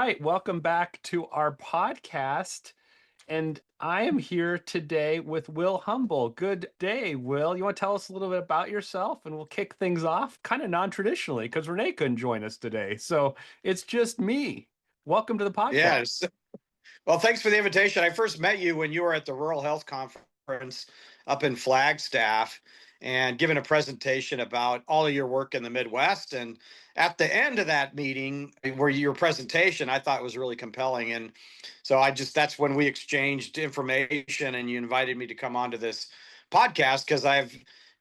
right. Welcome back to our podcast. And I am here today with Will Humble. Good day, Will. You want to tell us a little bit about yourself and we'll kick things off kind of non traditionally because Renee couldn't join us today. So it's just me. Welcome to the podcast. Yes. Well, thanks for the invitation. I first met you when you were at the Rural Health Conference up in Flagstaff and given a presentation about all of your work in the Midwest. And at the end of that meeting, where your presentation, I thought was really compelling. And so that's when we exchanged information and you invited me to come onto this podcast because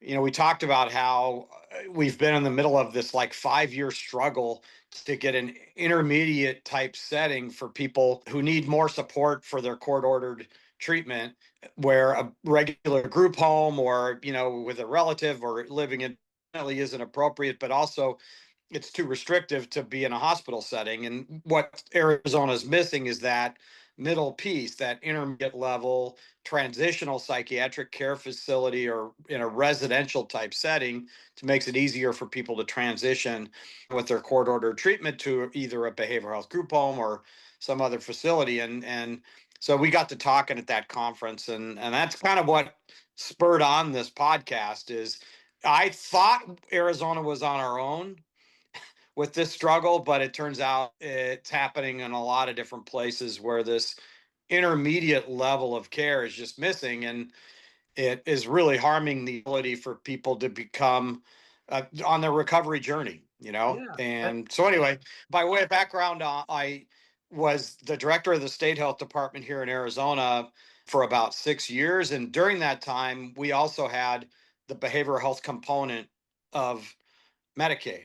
we talked about how we've been in the middle of this like 5-year struggle to get an intermediate type setting for people who need more support for their court ordered treatment, where a regular group home or with a relative or living independently isn't appropriate, but also it's too restrictive to be in a hospital setting. And what Arizona is missing is that middle piece, that intermediate level transitional psychiatric care facility or in a residential type setting to makes it easier for people to transition with their court ordered treatment to either a behavioral health group home or some other facility. And so we got to talking at that conference, and that's kind of what spurred on this podcast. Is I thought Arizona was on our own with this struggle, but it turns out it's happening in a lot of different places where this intermediate level of care is just missing, and it is really harming the ability for people to become on their recovery journey. Yeah. And so anyway, by way of background, I was the director of the state health department here in Arizona for about 6 years, and during that time we also had the behavioral health component of Medicaid.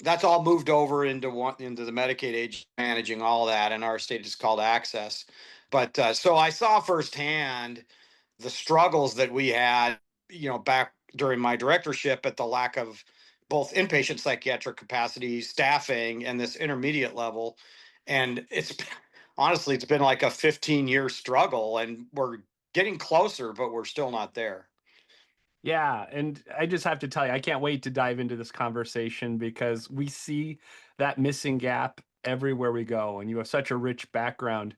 That's all moved over into the Medicaid age managing all that, and our state is called Access. But so I saw firsthand the struggles that we had, back during my directorship at the lack of both inpatient psychiatric capacity, staffing, and this intermediate level. And honestly, it's been like a 15-year struggle, and we're getting closer, but we're still not there. Yeah, and I just have to tell you, I can't wait to dive into this conversation because we see that missing gap everywhere we go, and you have such a rich background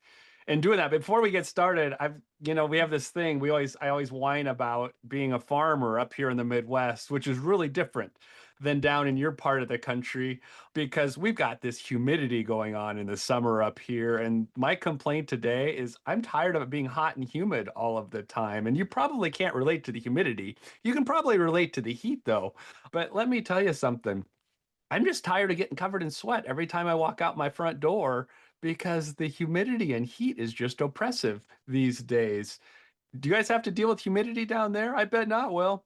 in doing that. Before we get started, we have this thing I always whine about being a farmer up here in the Midwest, which is really different than down in your part of the country because we've got this humidity going on in the summer up here. And my complaint today is I'm tired of it being hot and humid all of the time. And you probably can't relate to the humidity. You can probably relate to the heat though. But let me tell you something. I'm just tired of getting covered in sweat every time I walk out my front door because the humidity and heat is just oppressive these days. Do you guys have to deal with humidity down there? I bet not, Will.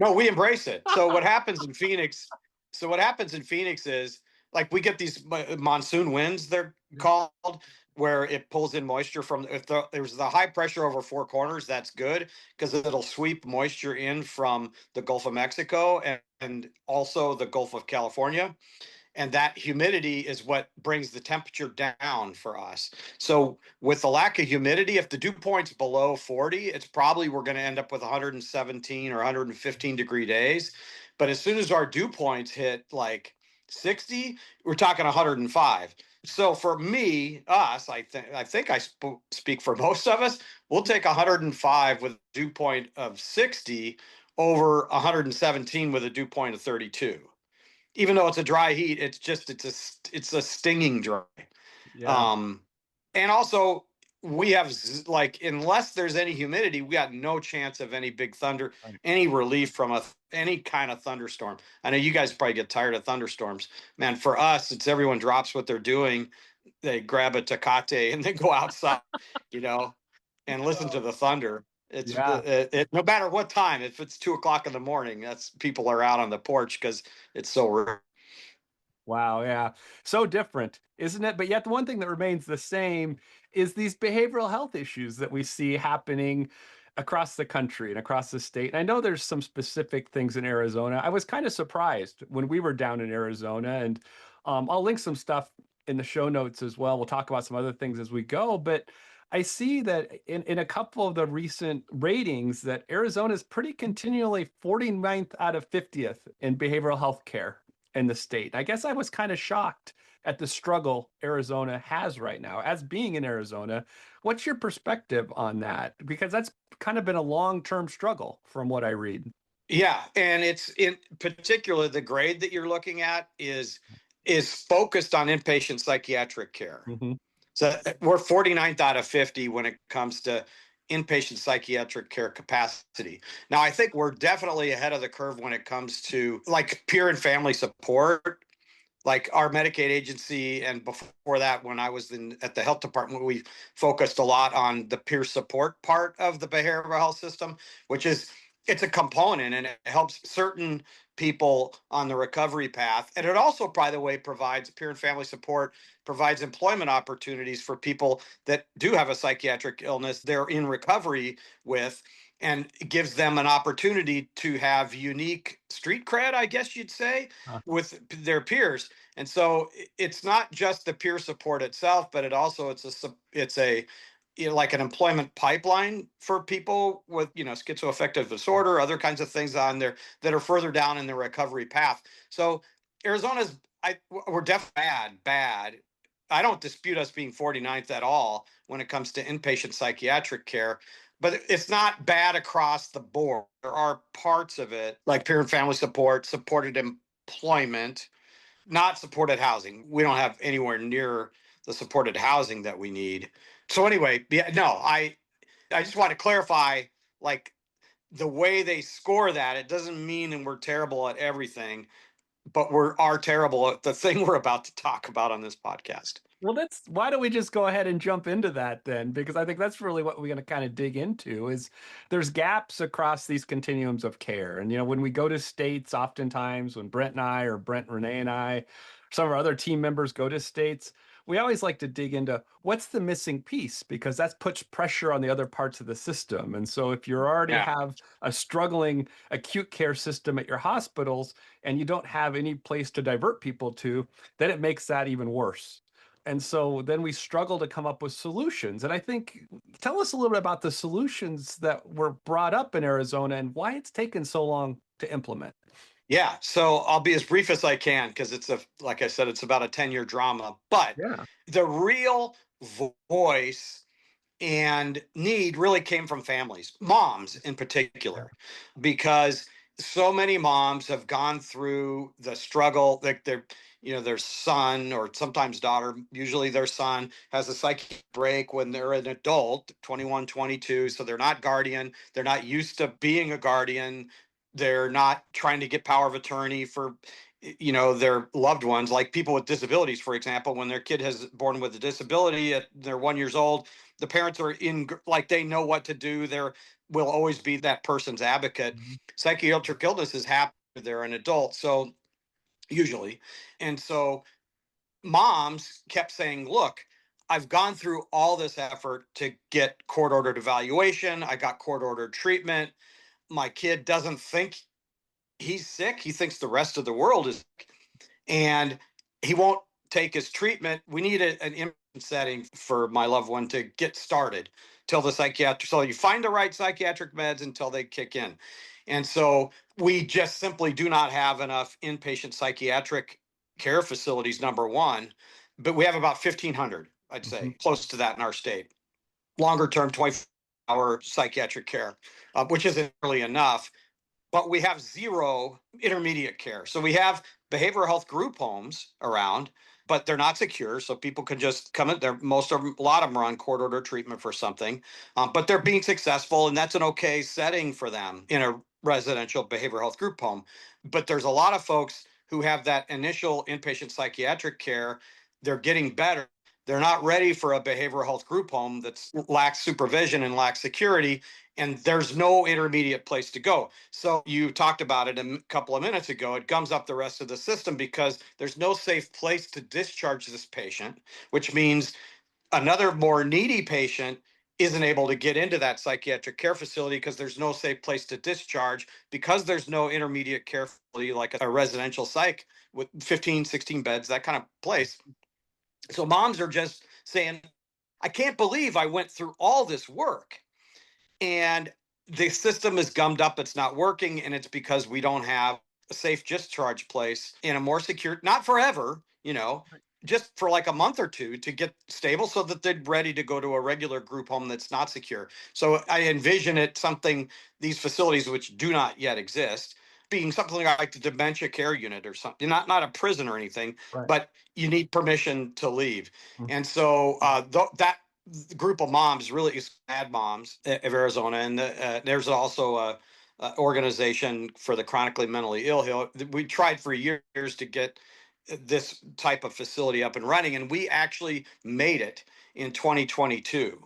No, we embrace it. So what happens in Phoenix? So what happens in Phoenix is like we get these monsoon winds, they're called, where it pulls in moisture from. If there's the high pressure over four corners, that's good because it'll sweep moisture in from the Gulf of Mexico and also the Gulf of California. And that humidity is what brings the temperature down for us. So with the lack of humidity, if the dew point's below 40, it's probably we're going to end up with 117 or 115 degree days. But as soon as our dew points hit like 60, we're talking 105. So for I think I speak for most of us. We'll take 105 with a dew point of 60 over 117 with a dew point of 32. Even though it's a dry heat, it's a stinging dry. Yeah. Um, and also we have like, unless there's any humidity, we got no chance of any big thunder, Right. any relief from any kind of thunderstorm. I know you guys probably get tired of thunderstorms, man. For us, it's everyone drops what they're doing, they grab a Tecate and they go outside, you know, and listen to the thunder. Yeah. No matter what time, if it's 2 o'clock in the morning, that's people are out on the porch because it's so rare. Wow, yeah. So different, isn't it? But yet the one thing that remains the same is these behavioral health issues that we see happening across the country and across the state. And I know there's some specific things in Arizona. I was kind of surprised when we were down in Arizona, and I'll link some stuff in the show notes as well. We'll talk about some other things as we go, but I see that in a couple of the recent ratings that Arizona is pretty continually 49th out of 50th in behavioral health care. in the state. I guess I was kind of shocked at the struggle Arizona has right now. As being in Arizona, what's your perspective on that? Because that's kind of been a long-term struggle from what I read. Yeah, and it's in particular the grade that you're looking at is focused on inpatient psychiatric care. Hmm. So we're 49th out of 50 when it comes to inpatient psychiatric care capacity. Now, I think we're definitely ahead of the curve when it comes to like peer and family support. Like our Medicaid agency, and before that, when I was at the health department, we focused a lot on the peer support part of the behavioral health system, which is it's a component and it helps certain people on the recovery path. And it also, by the way, provides peer and family support, provides employment opportunities for people that do have a psychiatric illness they're in recovery with, and it gives them an opportunity to have unique street cred, I guess you'd say, Uh, with their peers. And so it's not just the peer support itself, but it's a like an employment pipeline for people with schizoaffective disorder, other kinds of things on there that are further down in the recovery path. So Arizona's we're definitely bad. I don't dispute us being 49th at all when it comes to inpatient psychiatric care, but it's not bad across the board. There are parts of it like peer and family support, supported employment, not supported housing. We don't have anywhere near the supported housing that we need. So anyway, yeah, no, I just want to clarify, like, the way they score that, it doesn't mean that we're terrible at everything, but we are terrible at the thing we're about to talk about on this podcast. Well, that's why don't we just go ahead and jump into that then? Because I think that's really what we're going to kind of dig into is there's gaps across these continuums of care. And when we go to states, oftentimes when Brent and I or Brent, Renee and I, some of our other team members go to states, we always like to dig into what's the missing piece because that puts pressure on the other parts of the system. And so if you already Yeah. have a struggling acute care system at your hospitals and you don't have any place to divert people to, then it makes that even worse. And so then we struggle to come up with solutions. And I think, tell us a little bit about the solutions that were brought up in Arizona and why it's taken so long to implement. Yeah. So I'll be as brief as I can because like I said, it's about a 10-year drama. But Yeah. the real voice and need really came from families, moms in particular, because so many moms have gone through the struggle that their son or sometimes daughter, usually their son, has a psychic break when they're an adult, 21, 22. So they're not guardian. They're not used to being a guardian. They're not trying to get power of attorney for their loved ones, like people with disabilities, for example. When their kid has born with a disability at they're 1 years old, the parents are in, like, they know what to do. There will always be that person's advocate. Mhm. Psychiatric illnesses happen, they're an adult, so usually. And so moms kept saying, look, I've gone through all this effort to get court ordered evaluation, I got court ordered treatment, my kid doesn't think he's sick, he thinks the rest of the world is, and he won't take his treatment. We need an inpatient setting for my loved one to get started till the psychiatric. So you find the right psychiatric meds until they kick in. And so we just simply do not have enough inpatient psychiatric care facilities, number one, but we have about 1,500, I'd Mhm. say, close to that in our state. Longer term, 24-hour psychiatric care, which isn't really enough, but we have zero intermediate care. So we have behavioral health group homes around, but they're not secure. So people can just come in there. Most of them, a lot of them are on court order treatment for something, but they're being successful, and that's an okay setting for them in a residential behavioral health group home. But there's a lot of folks who have that initial inpatient psychiatric care. They're getting better. They're not ready for a behavioral health group home that lacks supervision and lacks security, and there's no intermediate place to go. So you talked about it a couple of minutes ago. It gums up the rest of the system because there's no safe place to discharge this patient, which means another more needy patient isn't able to get into that psychiatric care facility because there's no safe place to discharge, because there's no intermediate care facility like a residential psych with 15, 16 beds, that kind of place. So moms are just saying, I can't believe I went through all this work and the system is gummed up, it's not working, and it's because we don't have a safe discharge place in a more secure, not forever, just for like a month or two to get stable so that they're ready to go to a regular group home that's not secure. So I envision it something, these facilities which do not yet exist, being something like the dementia care unit or something, not a prison or anything, Right. but you need permission to leave. Mm. And so that group of moms really is Mad Moms of Arizona. And there's also a organization for the chronically mentally ill. We tried for years to get this type of facility up and running, and we actually made it in 2022,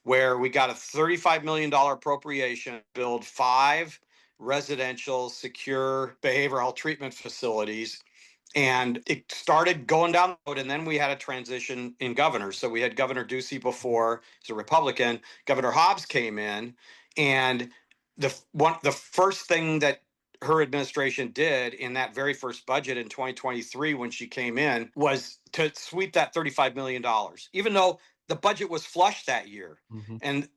where we got a $35 million appropriation to build 5 residential secure behavioral health treatment facilities. And it started going down the road, and then we had a transition in governors. So we had Governor Ducey before, he's a Republican. Governor Hobbs came in, and the first thing that her administration did in that very first budget in 2023 when she came in was to sweep that $35 million, even though the budget was flush that year. Mhm. And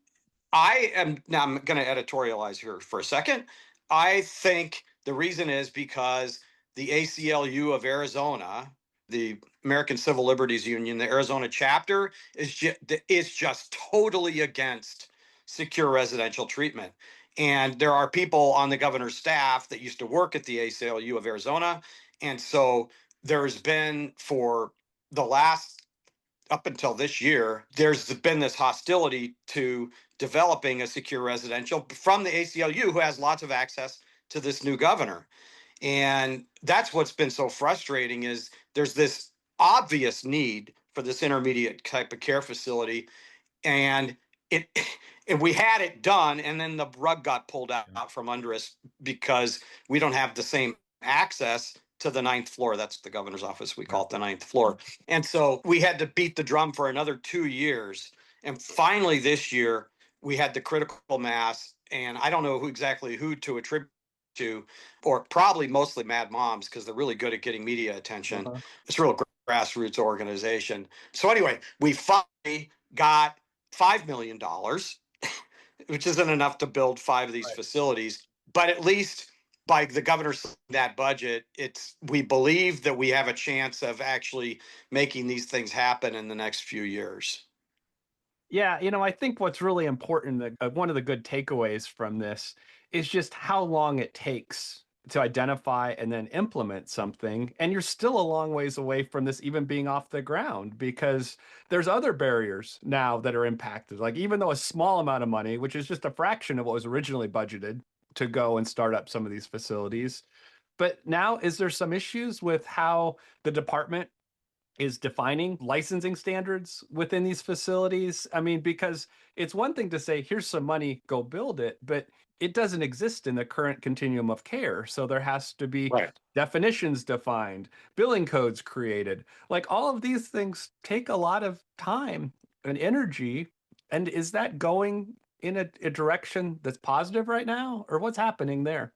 I'm going to editorialize here for a second. I think the reason is because the ACLU of Arizona, the American Civil Liberties Union, the Arizona chapter is just totally against secure residential treatment. And there are people on the governor's staff that used to work at the ACLU of Arizona. And so there's been, for the last, up until this year, there's been this hostility to developing a secure residential from the ACLU, who has lots of access to this new governor. And that's what's been so frustrating, is there's this obvious need for this intermediate type of care facility. And it and we had it done, and then the rug got pulled out from under us because we don't have the same access to the ninth floor. That's the governor's office. We Yeah. call it the ninth floor. And so we had to beat the drum for another 2 years. And finally, this year, we had the critical mass. And I don't know who to attribute to, or probably mostly Mad Moms, because they're really good at getting media attention. Uh-huh. It's a real grassroots organization. So anyway, we finally got $5 million, which isn't enough to build 5 of these Right. facilities, but at least by the governor's that budget, we believe that we have a chance of actually making these things happen in the next few years. Yeah, I think what's really important, one of the good takeaways from this is just how long it takes to identify and then implement something. And you're still a long ways away from this even being off the ground, because there's other barriers now that are impacted. Like, even though a small amount of money, which is just a fraction of what was originally budgeted to go and start up some of these facilities. But now, is there some issues with how the department is defining licensing standards within these facilities? I mean, because it's one thing to say, here's some money, go build it, but it doesn't exist in the current continuum of care. So there has to be Right. definitions defined, billing codes created. Like, all of these things take a lot of time and energy. And is that going in a direction that's positive right now, or what's happening there?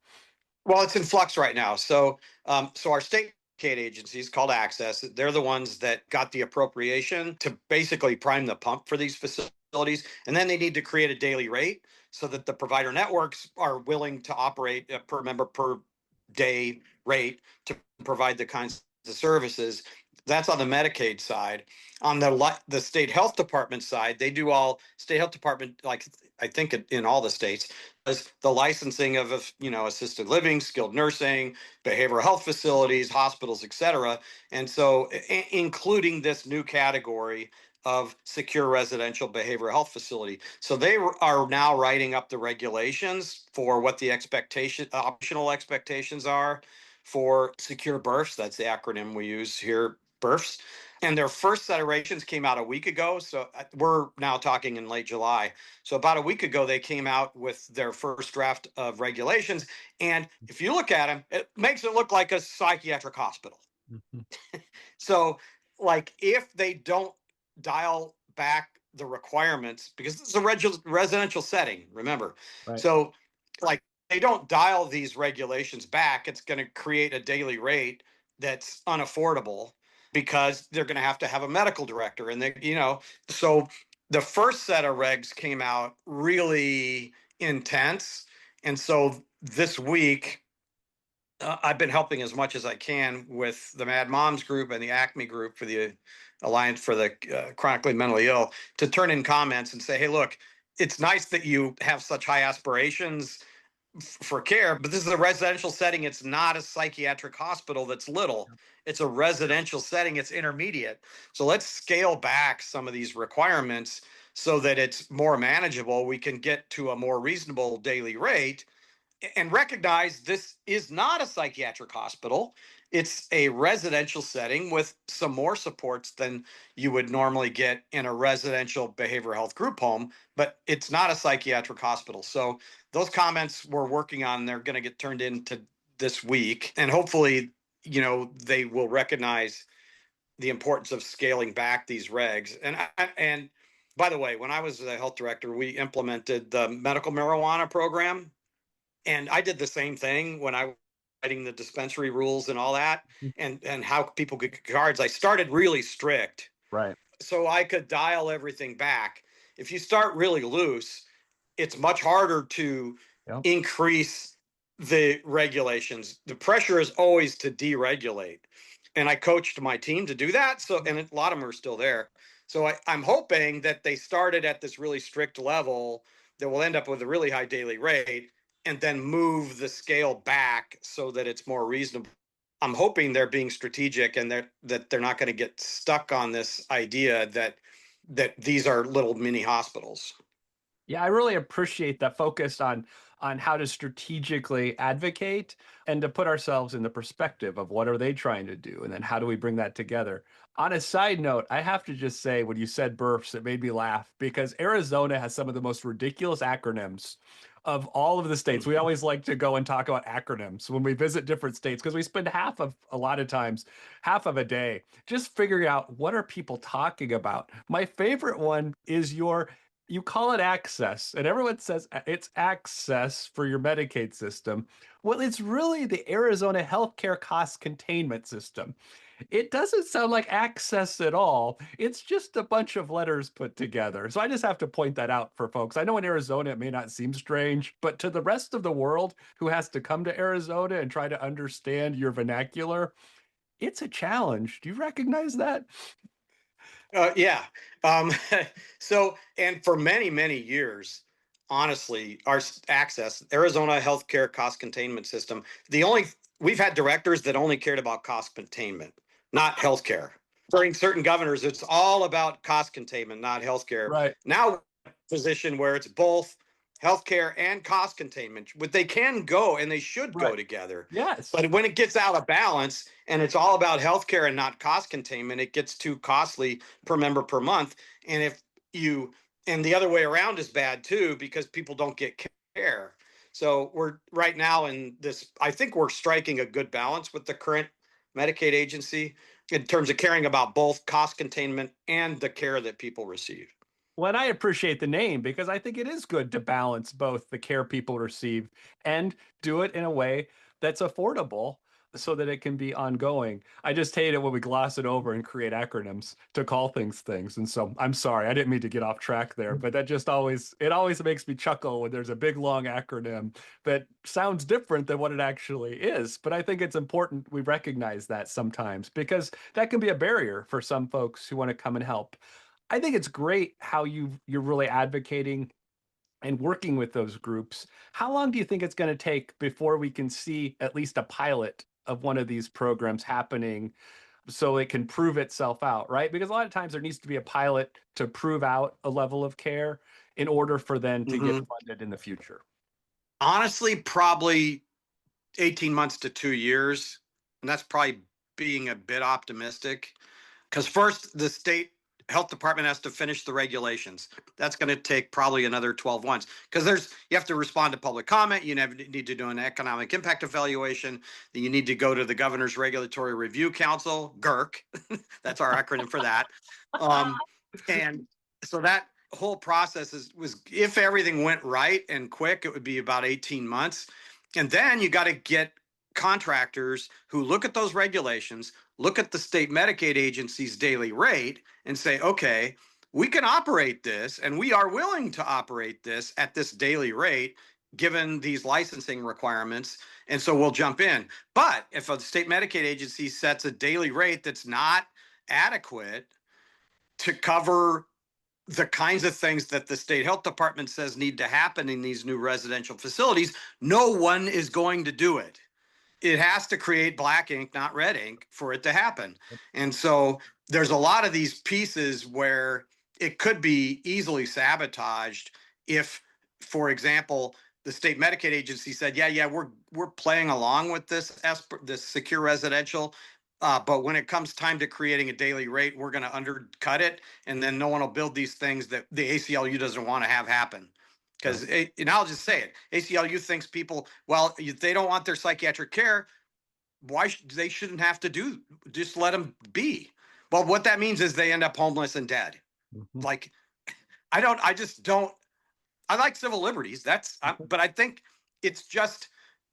Well, it's in flux right now. So our state Medicaid agencies called Access, they're the ones that got the appropriation to basically prime the pump for these facilities, and then they need to create a daily rate so that the provider networks are willing to operate a per member per day rate to provide the kinds of services. That's on the Medicaid side. On the state health department side, they do all state health department, like I think in all the states, the licensing of assisted living, skilled nursing, behavioral health facilities, hospitals, et cetera. And so including this new category of secure residential behavioral health facility. So they are now writing up the regulations for what the optional expectations are for secure births. That's the acronym we use here, births. And their first set of regulations came out a week ago. So we're now talking in late July. So about a week ago, they came out with their first draft of regulations. And if you look at them, it makes it look like a psychiatric hospital. Mhm. So, like, if they don't dial back the requirements, because this is a residential setting, remember. Right. So, like, they don't dial these regulations back, it's going to create a daily rate that's unaffordable because they're going to have a medical director. And so the first set of regs came out really intense. And so this week, I've been helping as much as I can with the Mad Moms group and the Acme group for the Alliance for the Chronically Mentally Ill to turn in comments and say, hey, look, it's nice that you have such high aspirations for care, but this is a residential setting. It's not a psychiatric hospital that's little. It's a residential setting. It's intermediate. So let's scale back some of these requirements so that it's more manageable. We can get to a more reasonable daily rate and recognize this is not a psychiatric hospital. It's a residential setting with some more supports than you would normally get in a residential behavioral health group home, but it's not a psychiatric hospital. So those comments we're working on, they're going to get turned into this week. And hopefully, they will recognize the importance of scaling back these regs. And by the way, when I was the health director, we implemented the medical marijuana program, and I did the same thing when I was writing the dispensary rules and all that, Mhm. and how people get cards. I started really strict Right. so I could dial everything back. If you start really loose, it's much harder to Yep. increase the regulations. The pressure is always to deregulate. And I coached my team to do that. So, and a lot of them are still there. So I'm hoping that they started at this really strict level that will end up with a really high daily rate and then move the scale back so that it's more reasonable. I'm hoping they're being strategic and that they're not going to get stuck on this idea that these are little mini hospitals. Yeah, I really appreciate that focus on how to strategically advocate and to put ourselves in the perspective of what are they trying to do and then how do we bring that together. On a side note, I have to just say when you said burps, it made me laugh because Arizona has some of the most ridiculous acronyms of all of the states. We always like to go and talk about acronyms when we visit different states because we spend half of a lot of times half of a day just figuring out what are people talking about. My favorite one is you call it access, and everyone says it's access for your Medicaid system. Well, it's really the Arizona Healthcare Cost Containment System. It doesn't sound like access at all. It's just a bunch of letters put together. So I just have to point that out for folks. I know in Arizona it may not seem strange, but to the rest of the world who has to come to Arizona and try to understand your vernacular, it's a challenge. Do you recognize that? Yeah. Um, so, and for many, many years, honestly, our access, Arizona Healthcare Cost Containment System, we've had directors that only cared about cost containment, not healthcare. During certain governors, it's all about cost containment, not healthcare. Right, Now, position where it's both healthcare and cost containment, but they can go and they should go right. together. Yes. But when it gets out of balance and it's all about healthcare and not cost containment, it gets too costly per member per month. And if you and the other way around is bad too because people don't get care. So we're right now in this. I think we're striking a good balance with the current Medicaid agency in terms of caring about both cost containment and the care that people receive. Well, and I appreciate the name because I think it is good to balance both the care people receive and do it in a way that's affordable so that it can be ongoing. I just hate it when we gloss it over and create acronyms to call things things. And so I'm sorry, I didn't mean to get off track there, but that just always makes me chuckle when there's a big long acronym that sounds different than what it actually is. But I think it's important we recognize that sometimes because that can be a barrier for some folks who want to come and help. I think it's great how you're really advocating and working with those groups. How long do you think it's going to take before we can see at least a pilot of one of these programs happening so it can prove itself out, right? Because a lot of times there needs to be a pilot to prove out a level of care in order for then to get Mhm. funded in the future. Honestly, probably 18 months to 2 years. And that's probably being a bit optimistic. Because first, the state health department has to finish the regulations. That's going to take probably another 12 months because you have to respond to public comment. You need to do an economic impact evaluation. Then you need to go to the governor's regulatory review council, GERC. That's our acronym for that. Um, and so that whole process was if everything went right and quick, it would be about 18 months. And then you got to get contractors who look at those regulations, look at the state Medicaid agency's daily rate, and say, okay, we can operate this and we are willing to operate this at this daily rate given these licensing requirements. And so we'll jump in. But if a state Medicaid agency sets a daily rate that's not adequate to cover the kinds of things that the state health department says need to happen in these new residential facilities, no one is going to do it. It has to create black ink, not red ink, for it to happen. And so there's a lot of these pieces where it could be easily sabotaged if, for example, the state Medicaid agency said, yeah, we're playing along with this secure residential, but when it comes time to creating a daily rate, we're going to undercut it, and then no one will build these things that the ACLU doesn't want to have happen. Because, Right. and I'll just say it, ACLU thinks people, well, they don't want their psychiatric care. They shouldn't have to just let them be. Well, what that means is they end up homeless and dead. Mhm. Like, I just don't, I like civil liberties. But I think it's just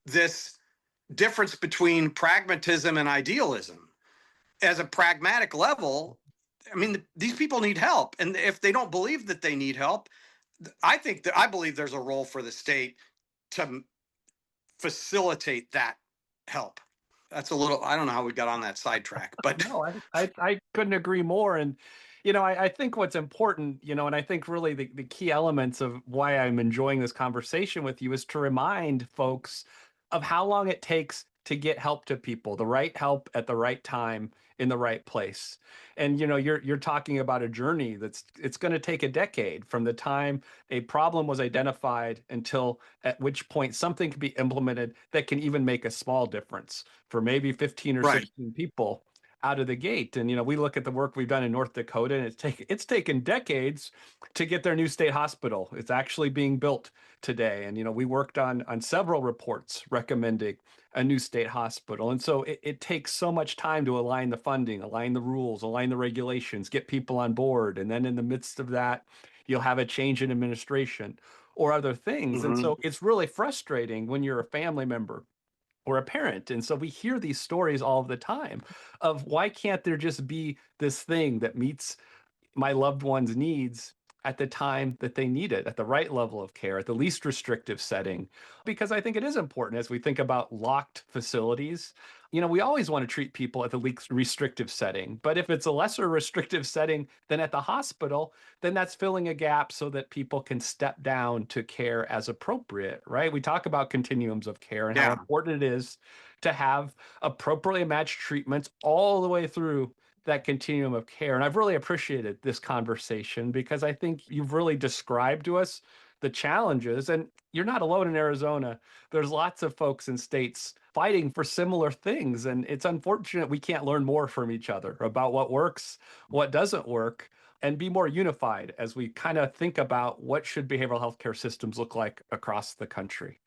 this difference between pragmatism and idealism. As a pragmatic level, I mean, these people need help. And if they don't believe that they need help, I believe there's a role for the state to facilitate that help. That's a little, I don't know how we got on that sidetrack, but No, I couldn't agree more. And, I think what's important, and I think really the key elements of why I'm enjoying this conversation with you is to remind folks of how long it takes to get help to people, the right help at the right time in the right place. And, you're talking about a journey it's going to take a decade from the time a problem was identified until at which point something can be implemented that can even make a small difference for maybe 15 or right. 16 people out of the gate. And we look at the work we've done in North Dakota, and it's taken decades to get their new state hospital. It's actually being built today. And we worked on several reports recommending a new state hospital. And so it takes so much time to align the funding, align the rules, align the regulations, get people on board. And then in the midst of that, you'll have a change in administration or other things. And Hmm. so it's really frustrating when you're a family member or a parent. And so we hear these stories all the time of why can't there just be this thing that meets my loved one's needs at the time that they need it, at the right level of care, at the least restrictive setting. Because I think it is important as we think about locked facilities. We always want to treat people at the least restrictive setting. But if it's a lesser restrictive setting than at the hospital, then that's filling a gap so that people can step down to care as appropriate, right? We talk about continuums of care and how Yeah. important it is to have appropriately matched treatments all the way through that continuum of care. And I've really appreciated this conversation because I think you've really described to us the challenges. And you're not alone in Arizona. There's lots of folks in states fighting for similar things. And it's unfortunate we can't learn more from each other about what works, what doesn't work, and be more unified as we kind of think about what should behavioral healthcare systems look like across the country.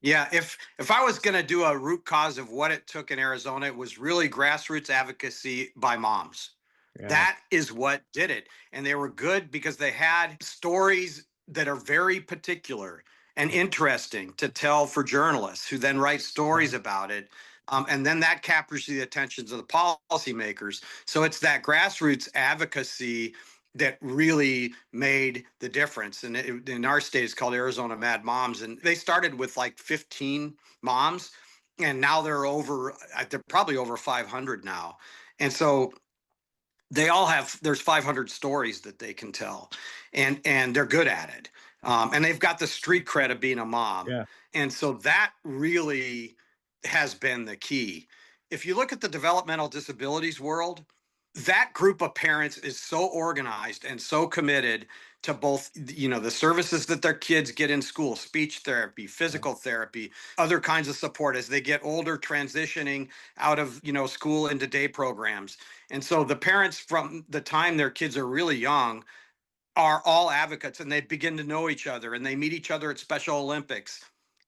Yeah, if I was going to do a root cause of what it took in Arizona, it was really grassroots advocacy by moms. Yeah. That is what did it. And they were good because they had stories that are very particular and interesting to tell for journalists who then write stories about it. And then that captures the attentions of the policymakers. So it's that grassroots advocacy that really made the difference. And in our state, it's called Arizona Mad Moms. And they started with like 15 moms, and now they're probably over 500 now. And so there's 500 stories that they can tell, and they're good at it. And they've got the street cred of being a mom. Yeah. And so that really has been the key. If you look at the developmental disabilities world, that group of parents is so organized and so committed to both, the services that their kids get in school, speech therapy, physical therapy, other kinds of support as they get older, transitioning out of, school into day programs. And so the parents, from the time their kids are really young, are all advocates, and they begin to know each other, and they meet each other at Special Olympics.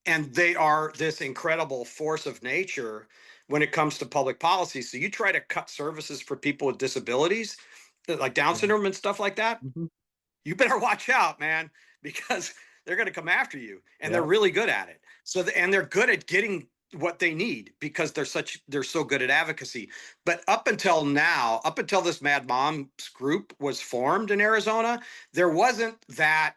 And they are this incredible force of nature when it comes to public policy. So you try to cut services for people with disabilities, like Down Yeah. syndrome and stuff like that, Mhm. you better watch out, man, because they're going to come after you, and they're Yeah. really good at it. And they're good at getting what they need because they're so good at advocacy. But up until now, up until this Mad Moms group was formed in Arizona, there wasn't that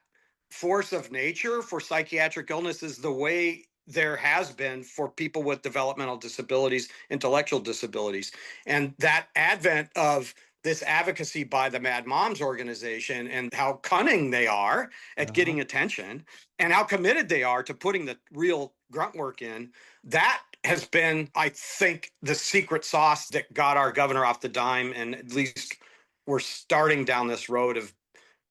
force of nature for psychiatric illnesses the way there has been for people with developmental disabilities, intellectual disabilities. And that advent of this advocacy by the Mad Moms organization and how cunning they are at Uh-huh. getting attention and how committed they are to putting the real grunt work in, that has been, I think, the secret sauce that got our governor off the dime. And at least we're starting down this road of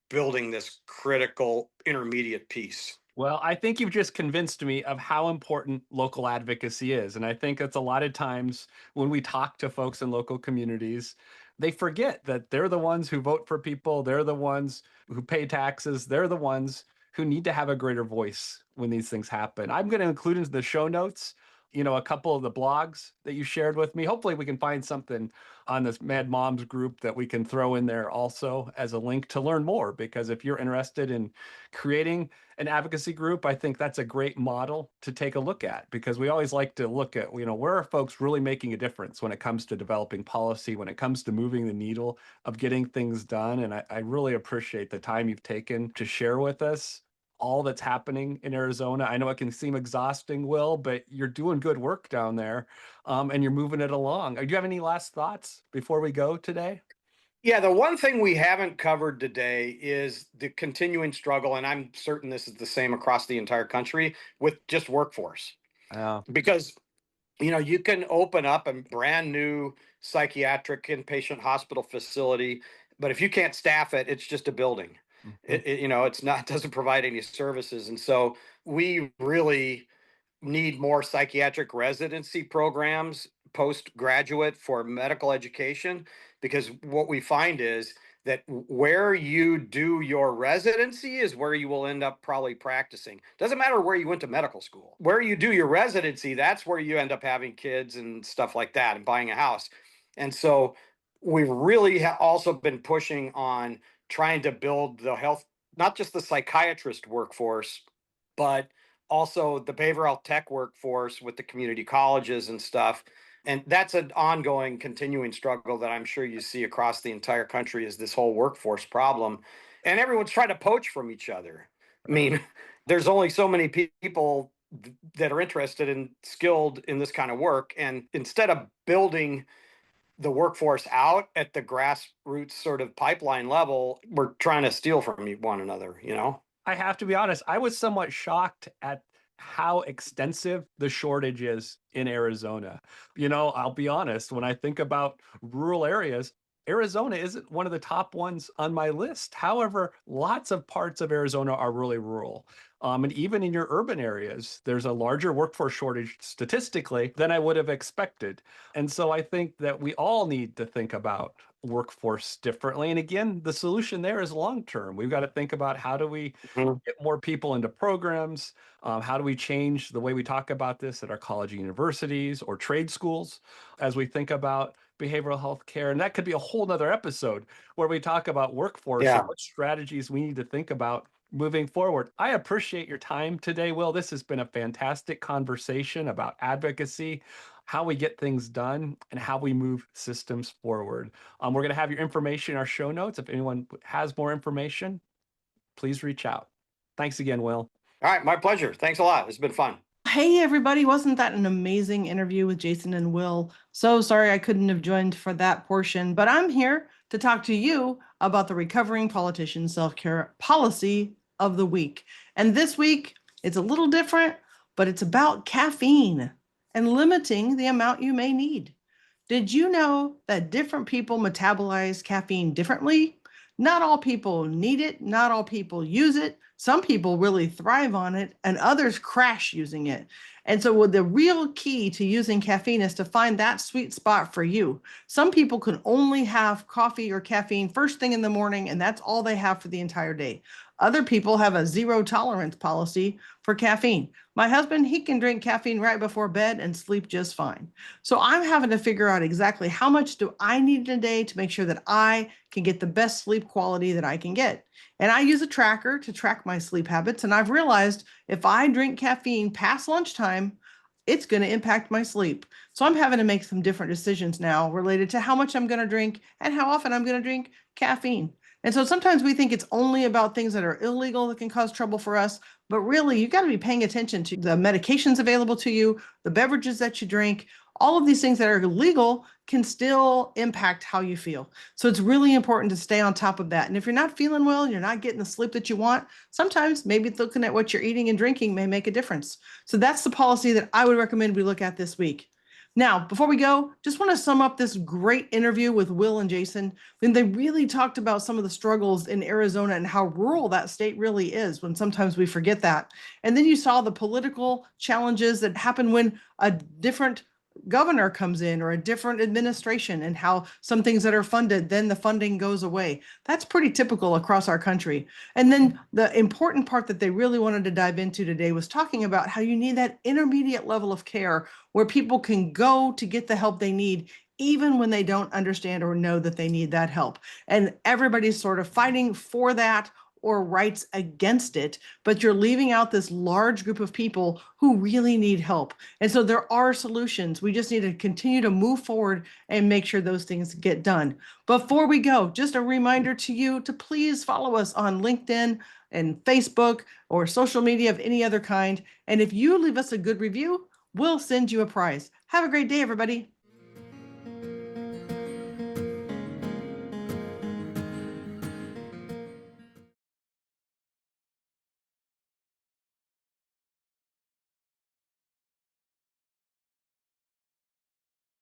building this critical intermediate piece. Well, I think you've just convinced me of how important local advocacy is. And I think that's a lot of times when we talk to folks in local communities, they forget that they're the ones who vote for people, they're the ones who pay taxes, they're the ones who need to have a greater voice when these things happen. I'm going to include into the show notes, a couple of the blogs that you shared with me. Hopefully, we can find something on this Mad Moms group that we can throw in there also as a link to learn more. Because if you're interested in creating an advocacy group, I think that's a great model to take a look at, because we always like to look at, where are folks really making a difference when it comes to developing policy, when it comes to moving the needle of getting things done. And I really appreciate the time you've taken to share with us all that's happening in Arizona. I know it can seem exhausting, Will, but you're doing good work down there, and you're moving it along. Do you have any last thoughts before we go today? Yeah, the one thing we haven't covered today is the continuing struggle, and I'm certain this is the same across the entire country with just workforce. Uh, Because you can open up a brand new psychiatric inpatient hospital facility, but if you can't staff it, it's just a building. mhm. It's not doesn't provide any services, and so we really need more psychiatric residency programs postgraduate for medical education, because what we find is that where you do your residency is where you will end up probably practicing. Doesn't matter where you went to medical school. Where you do your residency, that's where you end up having kids and stuff like that and buying a house. And so we've really also been pushing on trying to build the health, not just the psychiatrist workforce, but also the behavioral tech workforce with the community colleges and stuff. And that's an ongoing, continuing struggle that I'm sure you see across the entire country, is this whole workforce problem. And everyone's trying to poach from each other. I mean, there's only so many people that are interested and skilled in this kind of work. And instead of building the workforce out at the grassroots sort of pipeline level, we're trying to steal from one another. I have to be honest, I was somewhat shocked at how extensive the shortage is in Arizona. I'll be honest, when I think about rural areas, Arizona isn't one of the top ones on my list. However, lots of parts of Arizona are really rural. And even in your urban areas, there's a larger workforce shortage statistically than I would have expected. And so I think that we all need to think about workforce differently. And again, the solution there is long term. We've got to think about how do we Mhm. get more people into programs? How do we change the way we talk about this at our college and universities or trade schools as we think about behavioral health care? And that could be a whole nother episode where we talk about workforce and Yeah. what strategies we need to think about moving forward. I appreciate your time today, Will. This has been a fantastic conversation about advocacy, how we get things done, and how we move systems forward. We're going to have your information in our show notes. If anyone has more information, please reach out. Thanks again, Will. All right, my pleasure. Thanks a lot. It's been fun. Hey, everybody. Wasn't that an amazing interview with Jason and Will? So sorry I couldn't have joined for that portion, but I'm here to talk to you about the Recovering Politician Self-Care Policy of the Week. And this week, it's a little different, but it's about caffeine and limiting the amount you may need. Did you know that different people metabolize caffeine differently? Not all people need it, not all people use it. Some people really thrive on it, and others crash using it. And so, the real key to using caffeine is to find that sweet spot for you. Some people can only have coffee or caffeine first thing in the morning, and that's all they have for the entire day. Other people have a zero tolerance policy for caffeine. My husband, he can drink caffeine right before bed and sleep just fine. So I'm having to figure out exactly how much do I need a day to make sure that I can get the best sleep quality that I can get. And I use a tracker to track my sleep habits. And I've realized if I drink caffeine past lunchtime, it's going to impact my sleep. So I'm having to make some different decisions now related to how much I'm going to drink and how often I'm going to drink caffeine. And so sometimes we think it's only about things that are illegal that can cause trouble for us, but really you got to be paying attention to the medications available to you, the beverages that you drink. All of these things that are illegal can still impact how you feel. So it's really important to stay on top of that. And if you're not feeling well, you're not getting the sleep that you want, sometimes maybe looking at what you're eating and drinking may make a difference. So that's the policy that I would recommend we look at this week. Now, before we go, just want to sum up this great interview with Will and Jason. When they really talked about some of the struggles in Arizona and how rural that state really is, when sometimes we forget that. And then you saw the political challenges that happen when a different governor comes in or a different administration, and how some things that are funded, then the funding goes away. That's pretty typical across our country. And then the important part that they really wanted to dive into today was talking about how you need that intermediate level of care where people can go to get the help they need, even when they don't understand or know that they need that help. And everybody's sort of fighting for that or rights against it, but you're leaving out this large group of people who really need help. And so there are solutions. We just need to continue to move forward and make sure those things get done. Before we go, just a reminder to you to please follow us on LinkedIn and Facebook or social media of any other kind. And if you leave us a good review, we'll send you a prize. Have a great day, everybody.